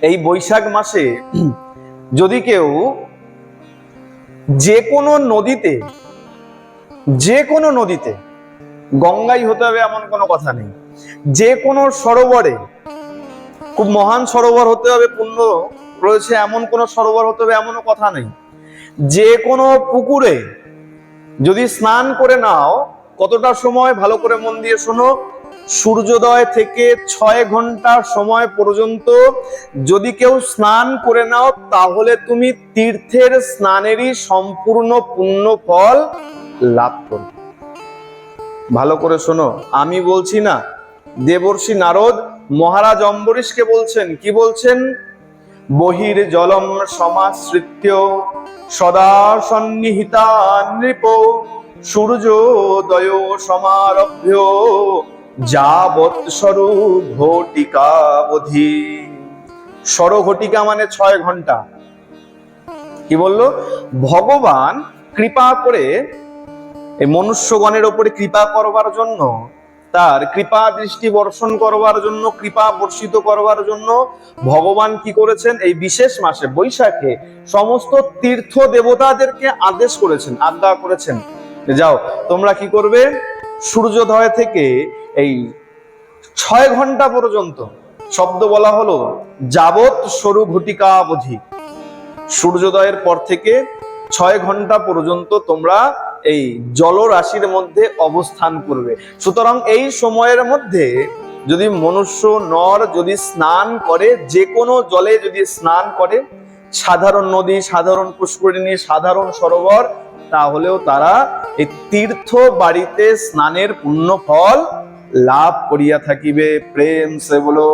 এই বৈশাখ মাসে যদি কেউ যে কোনো নদীতে, গঙ্গাই হতে হবে এমন কোনো কথা নেই, যে কোনো সরোবরে, খুব মহান সরোবর হতে হবে, পুণ্য রয়েছে এমন কোন সরোবর হতে হবে এমনও কথা নেই, যে কোনো পুকুরে যদি স্নান করে নাও, কতটা সময় ভালো করে মন দিয়ে শোনো, সূর্যোদয় থেকে 6 ঘন্টা সময় পর্যন্ত যদি কেউ স্নান করে নাও, তাহলে তুমি তীর্থের স্নানেরই সম্পূর্ণ পুণ্য ফল লাভ করবে। ভালো করে শোনো, আমি বলছি না, দেবর্ষি নারদ মহারাজ অম্বরীশকে বলছেন, কি বলছেন? বহির জলম সমাশ্রিত্য সদা সন্নিহিতা নৃপ সূর্যোদয় সমারভ্য যাবৎ সরু ঘটিকাবধি। সরঘটিকা মানে 6 ঘন্টা। কি বললো? ভগবান কৃপা করে এই মনুষ্যগণের উপরে কৃপা করবার জন্য, তার কৃপা দৃষ্টি বর্ষণ করবার জন্য, কৃপা বর্ষিত করবার জন্য ভগবান কি করেছেন? এই বিশেষ মাসে বৈশাখে সমস্ত তীর্থ দেবতাদেরকে আদেশ করেছেন, আজ্ঞা করেছেন, যাও তোমরা কি করবে, সূর্যোদয় থেকে এই 6 ঘন্টা পর্যন্ত, শব্দ বলা হলো যাবৎ সরু ঘটিকাবধি, সূর্যোদয়ের পর থেকে 6 ঘন্টা পর্যন্ত তোমরা এই জলরাশির মধ্যে অবস্থান করবে। সুতরাং এই সময়ের মধ্যে যদি মনুষ্য নর যদি স্নান করে, যে কোনো জলে যদি স্নান করে, সাধারণ নদী, সাধারণ পুষ্করিণী, সাধারণ সরোবর, তাহলেও তারা এই তীর্থ বাড়িতে স্নানের পুণ্য ফল লাভ করিয়া থাকিবে। প্রেম সে বলো।